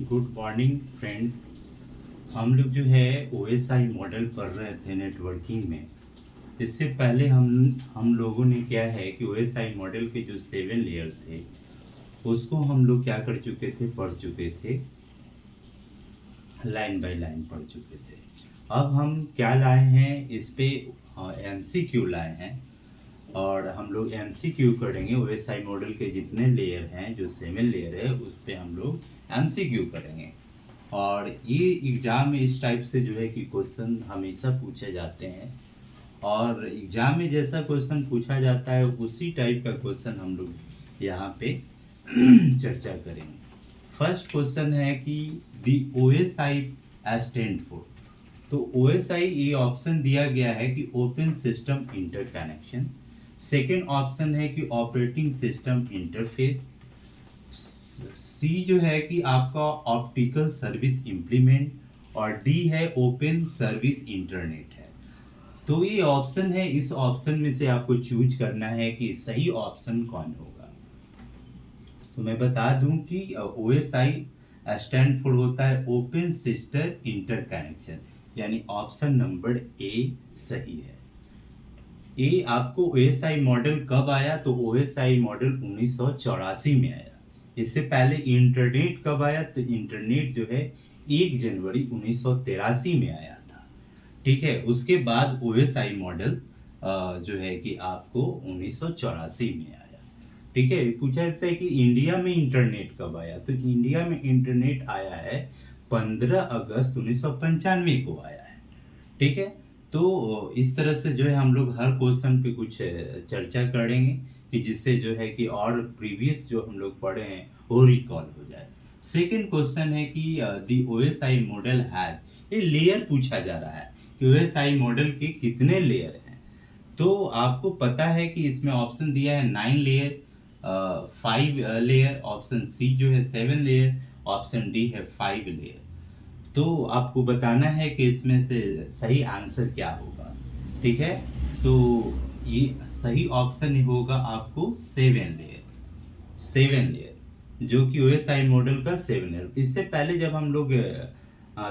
Good morning friends. हम लोग जो है ओएसआई मॉडल पढ़ रहे थे नेटवर्किंग में। इससे पहले हम लोगों ने क्या है कि ओएसआई मॉडल के जो 7 लेयर थे उसको हम लोग क्या कर चुके थे, पढ़ चुके थे, लाइन बाय लाइन पढ़ चुके थे। अब हम क्या लाए हैं इस पे, एमसीक्यू लाए हैं और हम लोग एमसीक्यू करेंगे। ओएसआई मॉडल के जितने लेयर हैं, जो 7 लेयर है, उस पे हम लोग एमसीक्यू करेंगे। और ये एग्ज़ाम में इस टाइप से जो है कि क्वेश्चन हमेशा पूछे जाते हैं और एग्ज़ाम में जैसा क्वेश्चन पूछा जाता है उसी टाइप का क्वेश्चन हम लोग यहाँ पे चर्चा करेंगे। फर्स्ट क्वेश्चन है कि दी ओएसआई स्टैंड फॉर। तो ओएसआई ये ऑप्शन दिया गया है कि open system interconnection. Second option है कि ऑपरेटिंग सिस्टम इंटरफेस। सी जो है कि आपका ऑप्टिकल सर्विस इम्प्लीमेंट और डी है ओपन सर्विस इंटरनेट है। तो ये ऑप्शन है, इस ऑप्शन में से आपको चूज करना है कि सही ऑप्शन कौन होगा। तो मैं बता दूं कि ओएसआई स्टैंड फॉर होता है ओपन सिस्टम इंटरकनेक्शन, यानी ऑप्शन नंबर ए सही है। ये आपको ओएसआई मॉडल कब आया? तो ओएसआई मॉडल 1984 में आया। इससे पहले इंटरनेट कब आया? तो इंटरनेट जो है 1 जनवरी 1983 में आया था। ठीक है, उसके बाद ओएसआई मॉडल जो है कि आपको 1984 में आया। ठीक है, पूछा जाता है कि इंडिया में इंटरनेट कब आया? तो इंडिया में इंटरनेट आया है 15 अगस्त 1995 को आया है। ठीक है, तो इस तरह से जो है हम लोग हर क्वेश्चन पे कुछ चर्चा करेंगे कि जिससे जो है कि और प्रीवियस जो हम लोग पढ़े हैं वो रिकॉल हो जाए। सेकंड क्वेश्चन है कि दी ओएसआई मॉडल हैज, ये लेयर पूछा जा रहा है कि ओएसआई मॉडल के कितने लेयर हैं। तो आपको पता है कि इसमें ऑप्शन दिया है 9 लेयर, 5 लेयर, ऑप्शन सी जो है 7 लेयर, ऑप्शन डी है 5 लेयर। तो आपको बताना है कि इसमें से सही आंसर क्या होगा। ठीक है, तो ये सही ऑप्शन होगा आपको 7 लेयर। 7 लेयर जो कि ओएसआई मॉडल का 7 लेयर। इससे पहले जब हम लोग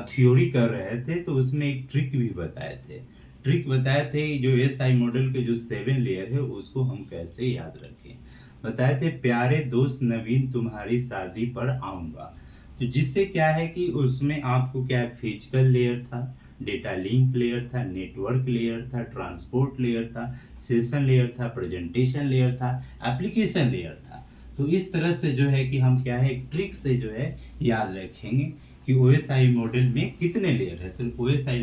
थ्योरी कर रहे थे तो उसमें एक ट्रिक भी बताए थे। ट्रिक बताए थे जो एएसआई मॉडल के जो 7 लेयर है उसको हम कैसे याद रखें। बताए थे, प्यारे दोस्त नवीन तुम्हारी शादी पर आऊंगा। तो जिससे क्या है कि उसमें आपको क्या है, फिजिकल लेयर था, डेटा लिंक लेयर था, नेटवर्क लेयर था, ट्रांसपोर्ट लेयर था, सेशन लेयर था, प्रेजेंटेशन लेयर था, एप्लीकेशन लेयर था। तो इस तरह से जो है कि हम क्या है, एक ट्रिक से जो है याद रखेंगे कि ओएसआई मॉडल में कितने लेयर है। तो ओएसआई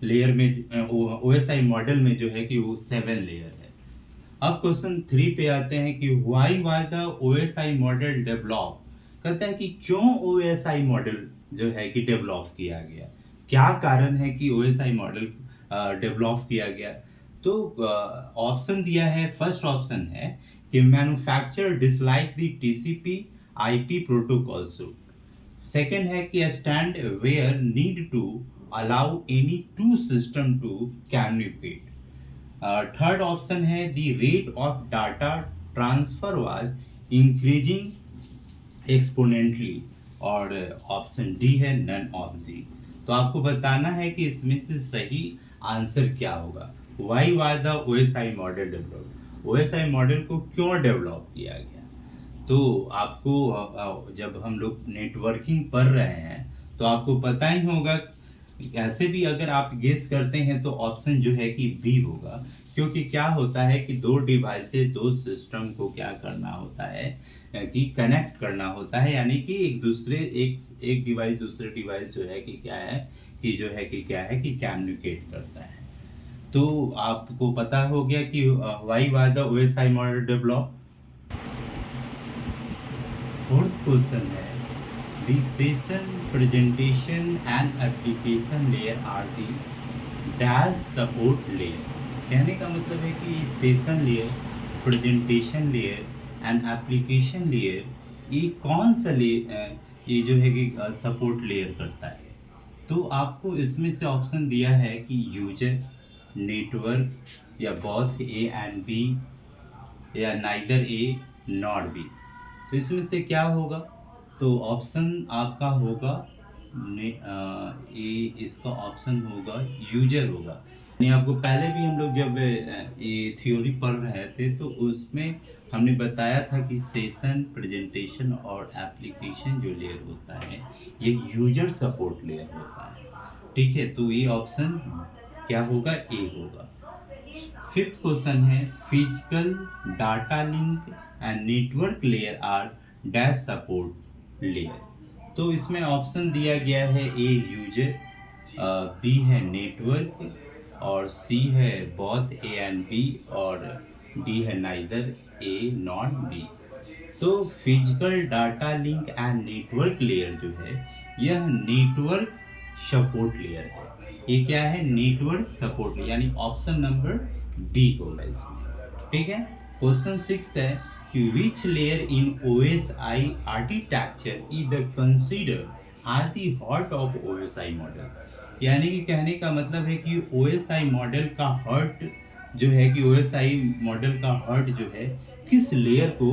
लेयर में, ओएसआई मॉडल में जो है कि वो 7 लेयर है। अब क्वेश्चन 3 पे आते हैं कि why was the OSI model develop. कहता है कि क्यों ओएसआई मॉडल जो है कि डेवलप किया गया, क्या कारण है कि ओएसआई मॉडल डेवलप किया गया। तो ऑप्शन दिया है, फर्स्ट ऑप्शन है कि manufacture dislike the TCP IP protocol suite. Second है कि stand where need to allow any two system to communicate. Third option है the rate of data transfer was increasing exponentially. और option D है none of the. तो आपको बताना है कि इसमें से सही आंसर क्या होगा। Why was the OSI model develop, OSI model को क्यों डेवलप किया गया। तो आपको जब हम लोग नेटवर्किंग पढ़ रहे हैं तो आपको पता ही होगा, ऐसे भी अगर आप गेस करते हैं तो ऑप्शन जो है कि बी होगा। क्योंकि क्या होता है कि दो डिवाइस से दो सिस्टम को क्या करना होता है कि कनेक्ट करना होता है, यानी कि एक डिवाइस दूसरे डिवाइस जो है कि क्या है कि कम्युनिकेट करता है। तो आपको पता हो गया कि why was the OSI model develop. Fourth question है the session presentation and application layer are the dash support layer. कहने का मतलब है कि session layer, presentation layer and application layer, ये कौन सा लेयर ये जो है कि सपोर्ट लेयर करता है। तो आपको इसमें से ऑप्शन दिया है कि यूजर, नेटवर्क, या बोथ ए एंड बी, या नाइदर ए नॉट बी। तो इसमें से क्या होगा? तो ऑप्शन आपका होगा ये इसका ऑप्शन होगा यूजर होगा। नहीं, आपको पहले भी हम लोग जब ये थ्योरी पढ़ रहे थे तो उसमें हमने बताया था कि सेशन, प्रेजेंटेशन और एप्लीकेशन जो लेयर होता है ये यूजर सपोर्ट लेयर होता है। ठीक है, तो ये ऑप्शन क्या होगा? ए होगा। फिफ्थ क्वेश्चन है physical data link and network layer are dash support layer. तो इसमें ऑप्शन दिया गया है ए यूजर, बी है नेटवर्क और सी है बोथ ए एंड बी और डी है नाइदर ए नॉट बी। तो physical data link and network layer जो है यह नेटवर्क सपोर्ट लेयर है। ये क्या है? नेटवर्क सपोर्ट, यानी ऑप्शन नंबर बी होगा इसमें। ठीक है। क्वेश्चन 6 है कि which layer in OSI architecture is the consider are the heart of OSI model. यानी कि कहने का मतलब है कि OSI मॉडल का हार्ट जो है, कि OSI मॉडल का हार्ट जो है किस लेयर को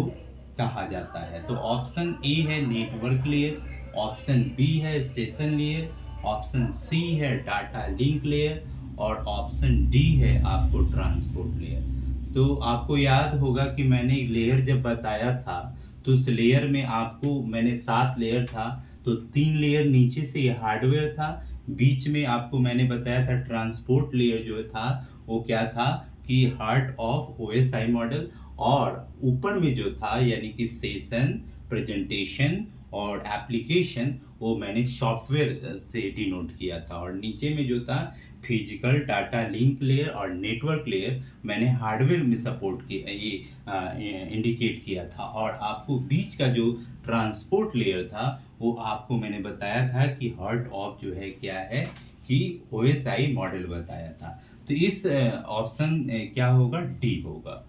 कहा जाता है। तो ऑप्शन ए है नेटवर्क लेयर, ऑप्शन बी है सेशन लेयर, ऑप्शन सी है डाटा लिंक लेयर और ऑप्शन डी है आपको ट्रांसपोर्ट लेयर। तो आपको याद होगा कि मैंने लेयर जब बताया था तो उस लेयर में आपको मैंने 7 लेयर था, तो 3 लेयर नीचे से ये हार्डवेयर था, बीच में आपको मैंने बताया था ट्रांसपोर्ट लेयर जो था वो क्या था कि हार्ट ऑफ OSI मॉडल, और ऊपर में जो था यानी कि सेशन, प्रेजेंटेशन और एप्लीकेशन वो मैंने सॉफ्टवेयर से डिनोट किया था, और नीचे में जो था फिजिकल डाटा लिंक लेयर और नेटवर्क लेयर मैंने हार्डवेयर में सपोर्ट किया, ये इंडिकेट किया था। और आपको बीच का जो ट्रांसपोर्ट लेयर था वो आपको मैंने बताया था कि हार्ट ऑफ जो है क्या है कि OSI मॉडल बताया था। तो इस ऑप्शन क्या होगा? डी होगा।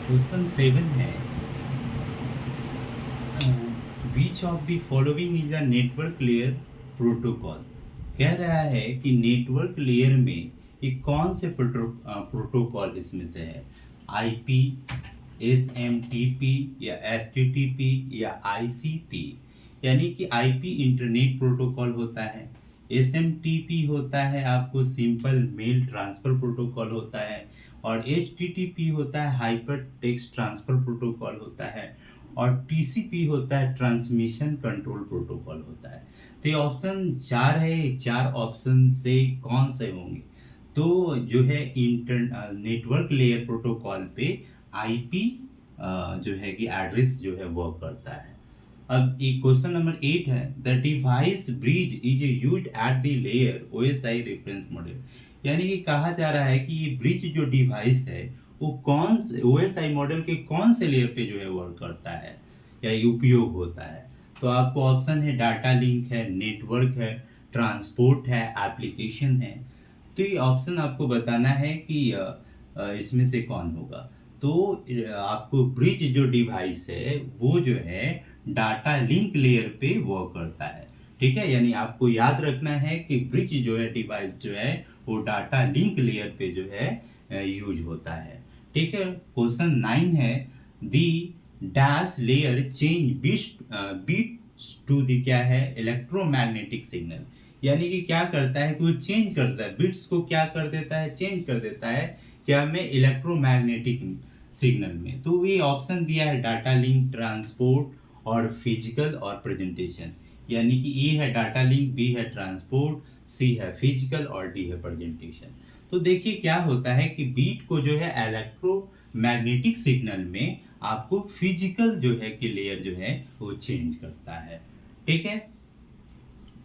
क्वेश्चन 7 है which of the following is a network layer protocol. कह रहा है कि नेटवर्क लेयर में ये कौन से प्रोटोकॉल इसमें से है? IP, SMTP या FTTP या ICP। यानी कि IP इंटरनेट प्रोटोकॉल होता है, SMTP होता है आपको सिंपल मेल ट्रांसफर प्रोटोकॉल होता है, और HTTP होता है हाइपर टेक्स्ट ट्रांसफर प्रोटोकॉल होता है, और TCP होता है ट्रांसमिशन कंट्रोल प्रोटोकॉल होता है। तो ये ऑप्शन 4 है, 4 ऑप्शन से कौन से होंगे? तो जो है नेटवर्क लेयर प्रोटोकॉल पे IP जो है कि एड्रेस जो है वर्क करता है। अब एक क्वेश्चन नंबर 8 है the device bridge is used at the layer OSI reference model. यानी कि कहा जा रहा है कि ये ब्रिज जो डिवाइस है वो कौन से OSI मॉडल के कौन से लेयर पे जो है वर्क करता है या ये उपयोग होता है। तो आपको ऑप्शन है डाटा लिंक है, नेटवर्क है, ट्रांसपोर्ट है, एप्लीकेशन है। तो ये ऑप्शन आपको बताना है कि इसमें से कौन होगा। तो आपको ब्रिज जो डिवाइस है वो जो है डाटा लिंक लेयर पे वर्क करता है। ठीक है, यानी आपको याद रखना है कि ब्रिज जो है डिवाइस जो है वो डाटा लिंक लेयर पे जो है यूज होता है। ठीक है। क्वेश्चन 9 है the dash layer change bits to the क्या है इलेक्ट्रोमैग्नेटिक सिग्नल। यानी कि क्या करता है कि वो चेंज करता है बिट्स को, क्या कर देता है? चेंज कर देता है क्या में? इलेक्ट्रोमैग्नेटिक सिग्नल में। तो ये ऑप्शन दिया है डाटा लिंक, ट्रांसपोर्ट और फिजिकल और प्रेजेंटेशन। यानी कि ए है डाटा लिंक, बी है ट्रांसपोर्ट, सी है फिजिकल और डी है प्रेजेंटेशन। तो देखिए क्या होता है कि बीट को जो है इलेक्ट्रोमैग्नेटिक सिग्नल में आपको फिजिकल जो है कि लेयर जो है वो चेंज करता है। ठीक है।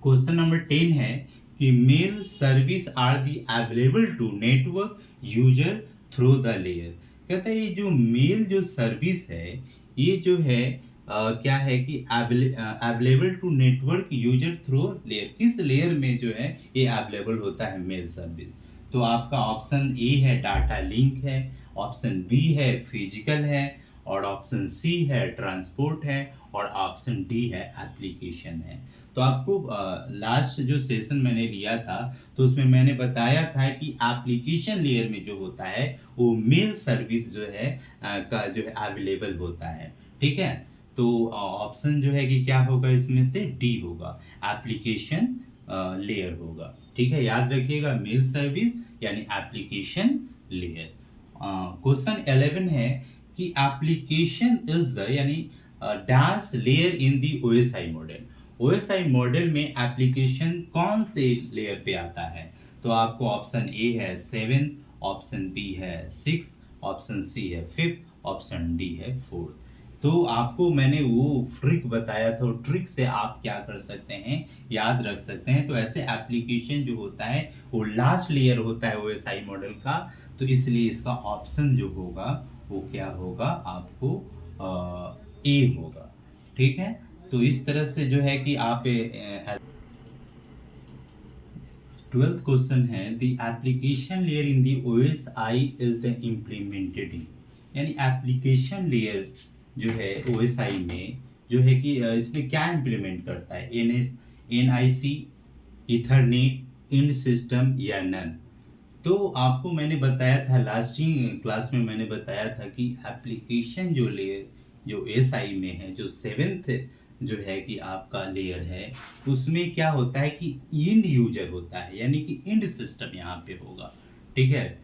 क्वेश्चन नंबर 10 है कि mail service are the available to network user through the layer. कहता है ये जो मेल जो सर्विस है ये जो है क्या है कि available to network user through layer, किस लेयर में जो है ये अवेलेबल होता है मेल सर्विस। तो आपका ऑप्शन ए है डाटा लिंक है, ऑप्शन बी है फिजिकल है, और ऑप्शन सी है ट्रांसपोर्ट है, और ऑप्शन डी है एप्लीकेशन है। तो आपको लास्ट जो सेशन मैंने लिया था तो उसमें मैंने बताया था कि एप्लीकेशन लेयर में जो होता है वो मेल सर्विस जो है का जो है अवेलेबल होता है। ठीक है। तो ऑप्शन जो है कि क्या होगा, इसमें से डी होगा, एप्लीकेशन लेयर होगा। ठीक है, याद रखिएगा, मेल सर्विस यानी एप्लीकेशन लेयर। क्वेश्चन 11 है कि एप्लीकेशन इज द यानी dash layer in the OSI model. OSI model में एप्लीकेशन कौन से लेयर पे आता है? तो आपको ऑप्शन ए है 7, ऑप्शन बी है 6, ऑप्शन सी है 5, ऑप्शन डी है 4। तो आपको मैंने वो ट्रिक बताया था, ट्रिक से आप क्या कर सकते हैं, याद रख सकते हैं। तो ऐसे एप्लीकेशन जो होता है वो लास्ट लेयर होता है ओएसआई मॉडल का, तो इसलिए इसका ऑप्शन जो होगा वो क्या होगा, आपको ए होगा। ठीक है, तो इस तरह से जो है कि आप 12th क्वेश्चन है the application layer in the OSI is the implemented in, यानी एप्लीकेशन लेयर जो है ओएसआई में जो है कि इसमें क्या इम्प्लीमेंट करता है, एनआईसी, इथरनेट, इंड सिस्टम या नन। तो आपको मैंने बताया था लास्ट ही क्लास में, मैंने बताया था कि एप्लीकेशन जो लेयर जो एसआई में है, जो 7th जो है कि आपका लेयर है, उसमें क्या होता है कि इंड यूजर होता है, यानी कि इंड सिस्टम यहाँ पे होगा। ठीक है,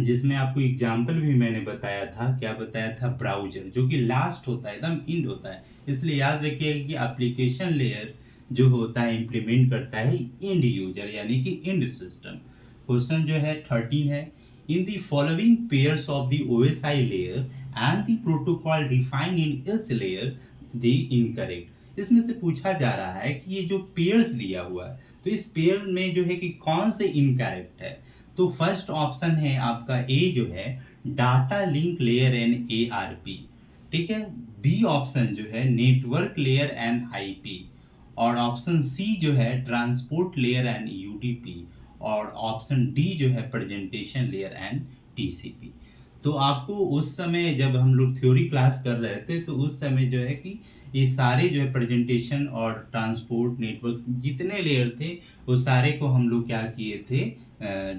जिसमें आपको एग्जाम्पल भी मैंने बताया था, क्या बताया था, ब्राउजर, जो कि लास्ट होता है, एकदम इंड होता है। इसलिए याद रखिएगा कि एप्लीकेशन लेयर जो होता है इम्प्लीमेंट करता है इंड यूजर यानी कि इंड सिस्टम। क्वेश्चन जो है 13 है, in the following pairs of the OSI layer and the protocol defined in its layer the incorrect. इसमें से पूछा जा रहा है कि ये जो पेयर्स दिया हुआ है, तो इस पेयर में जो है कि कौन से इनकरेक्ट है। तो फर्स्ट ऑप्शन है आपका ए जो है data link layer and ARP. ठीक है, बी ऑप्शन जो है नेटवर्क लेयर एंड आईपी, और ऑप्शन सी जो है ट्रांसपोर्ट लेयर एंड यूडीपी, और ऑप्शन डी जो है प्रेजेंटेशन लेयर एंड टीसीपी। तो आपको उस समय जब हम लोग थ्योरी क्लास कर रहे थे, तो उस समय जो है कि ये सारे जो है प्रेजेंटेशन और ट्रांसपोर्ट नेटवर्क जितने लेयर थे, वो सारे को हम लोग क्या किए थे,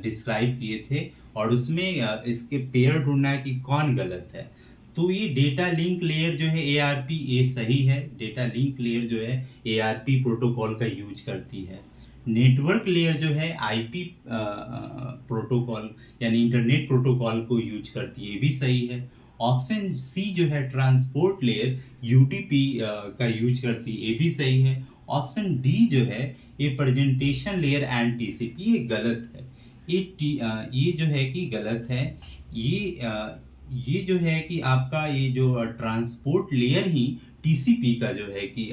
डिस्क्राइब किए थे, और उसमें इसके पेयर ढूंढना है कि कौन गलत है। तो ये डेटा लिंक लेयर जो है एआरपी, ये सही है। डेटा लिंक लेयर जो है एआरपी प्रोटोकॉल का यूज करती है। नेटवर्क लेयर जो है आईपी प्रोटोकॉल यानी इंटरनेट प्रोटोकॉल को यूज करती है, ये भी सही है। ऑप्शन सी जो है ट्रांसपोर्ट लेयर यूडीपी का यूज करती है, ये भी सही है। ऑप्शन डी जो है ये प्रेजेंटेशन लेयर एंड टीसीपी, ये गलत है। ये जो है कि गलत है। ये जो है कि आपका ये जो ट्रांसपोर्ट लेयर ही टीसीपी का जो है कि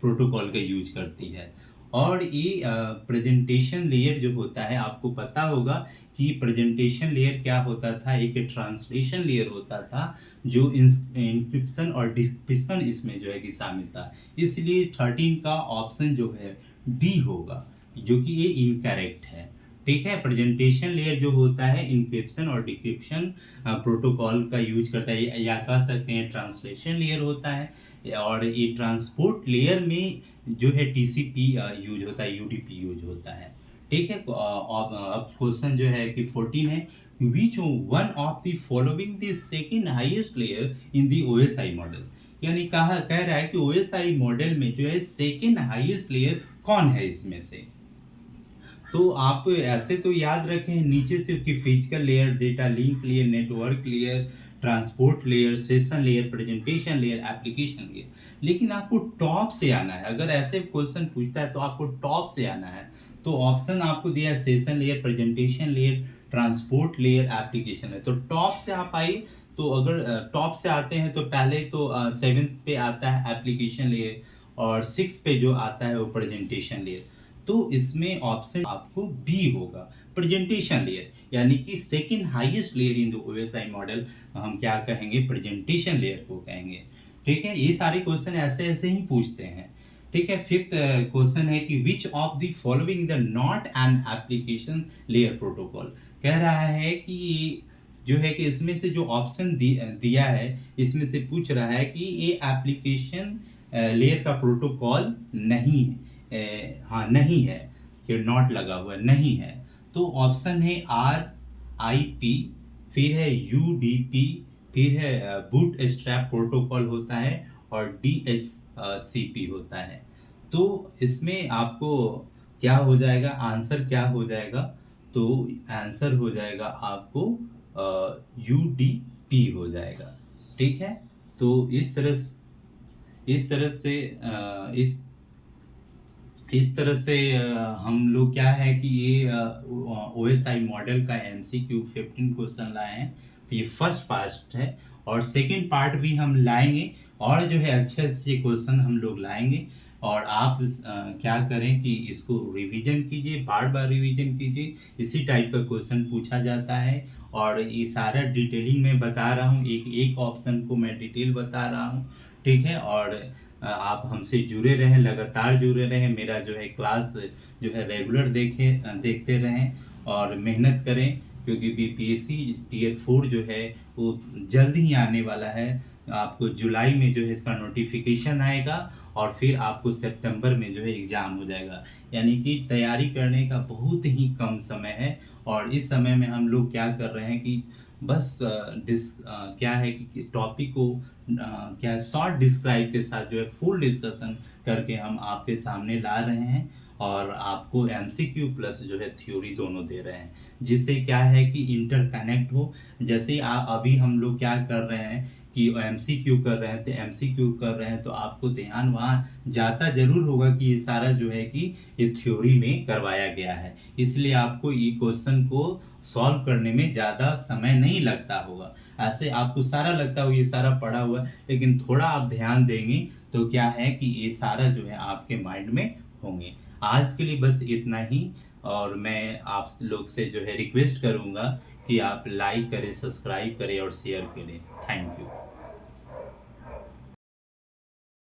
प्रोटोकॉल का यूज करती है। और ये प्रेजेंटेशन लेयर जो होता है, आपको पता होगा कि प्रेजेंटेशन लेयर क्या होता था, एक ट्रांसलेशन लेयर होता था, जो इंक्रिप्शन और डिक्रिप्शन इसमें जो है कि शामिल था। इसलिए 13 का ऑप्शन जो है डी होगा, जो कि ये इनकरेक्ट है। ठीक है, प्रेजेंटेशन लेयर जो होता है इंक्रिप्शन और डिक्रिप्शन प्रोटोकॉल का यूज करता है, या कह सकते हैं ट्रांसलेशन लेयर होता है, और ये ट्रांसपोर्ट लेयर में जो है टीसीपी यूज होता है, यूडीपी यूज होता है। ठीक है, अब क्वेश्चन जो है कि 14 है, which one of the following the second highest layer in the OSI model, यानी कह रहा है कि ओएसआई मॉडल में जो है सेकंड हाईएस्ट लेयर कौन है इसमें से। तो आप ऐसे तो याद रखें नीचे से कि physical layer, data link layer, network layer, transport layer, session layer, presentation layer, application layer, लेकिन आपको टॉप से आना है। अगर ऐसे क्वेश्चन पूछता है तो आपको टॉप से आना है। तो ऑप्शन आपको दिया है session layer, presentation layer, transport layer, application layer. तो टॉप से आप आइए। तो अगर टॉप से आते हैं तो पहले तो 7th पे आता है एप्लीकेशन लेयर, और 6 पे जो आता है वो प्रेजेंटेशन लेयर। तो इसमें ऑप्शन आपको बी होगा, प्रेजेंटेशन लेयर, यानी कि second highest layer in the OSI model हम क्या कहेंगे, प्रेजेंटेशन लेयर को कहेंगे। ठीक है, ये सारे क्वेश्चन ऐसे ऐसे ही पूछते हैं। ठीक है, 5th क्वेश्चन है कि which of the following the not an application layer protocol. कह रहा है कि जो है कि इसमें से जो ऑप्शन दिया है, इसमें से पूछ रहा है कि ये एप्लीकेशन लेयर का प्रोटोकॉल नहीं है। हाँ नहीं है, कि नॉट लगा हुआ नहीं है। तो ऑप्शन है आर आई पी, फिर है यू डी पी, फिर है बूट स्ट्रैप प्रोटोकॉल होता है और DHCP होता है। तो इसमें आपको क्या हो जाएगा, आंसर क्या हो जाएगा, तो आंसर हो जाएगा आपको UDP हो जाएगा। ठीक है, तो इस तरह से हम लोग क्या है कि ये OSI मॉडल का MCQ 15 क्वेश्चन लाए हैं। ये फर्स्ट पार्ट है और सेकंड पार्ट भी हम लाएंगे और जो है अच्छे अच्छे क्वेश्चन हम लोग लाएंगे। और आप क्या करें कि इसको रिवीजन कीजिए, बार बार रिवीजन कीजिए, इसी टाइप का क्वेश्चन पूछा जाता है। और ये सारा डिटेलिंग में बता रहा हूँ, एक एक ऑप्शन को मैं डिटेल बता रहा हूँ। ठीक है, और आप हमसे जुड़े रहें, लगातार जुड़े रहें, मेरा जो है क्लास जो है रेगुलर देखते रहें और मेहनत करें, क्योंकि BPSC Tier 4 जो है वो जल्द ही आने वाला है। आपको जुलाई में जो है इसका नोटिफिकेशन आएगा और फिर आपको सितंबर में जो है एग्ज़ाम हो जाएगा। यानी कि तैयारी करने का बहुत ही कम समय है। और इस समय में हम लोग क्या कर रहे हैं कि बस क्या है कि टॉपिक को क्या शॉर्ट डिस्क्राइब के साथ जो है फुल डिस्कशन करके हम आपके सामने ला रहे हैं और आपको MCQ प्लस जो है थ्योरी दोनों दे रहे हैं, जिससे क्या है कि इंटरकनेक्ट हो। जैसे आप अभी हम लोग क्या कर रहे हैं कि MCQ कर रहे हैं, तो MCQ कर रहे हैं तो आपको ध्यान वहाँ जाता जरूर होगा कि ये सारा जो है कि ये थ्योरी में करवाया गया है, इसलिए आपको ये क्वेश्चन को सॉल्व करने में ज़्यादा समय नहीं लगता होगा। ऐसे आपको सारा लगता हो ये सारा पढ़ा हुआ है, लेकिन थोड़ा आप ध्यान देंगे तो क्या है कि ये सारा जो है आपके माइंड में होंगे। आज के लिए बस इतना ही। और मैं आप लोग से जो है रिक्वेस्ट करूँगा कि आप लाइक करें, सब्सक्राइब करें और शेयर करें। Thank you.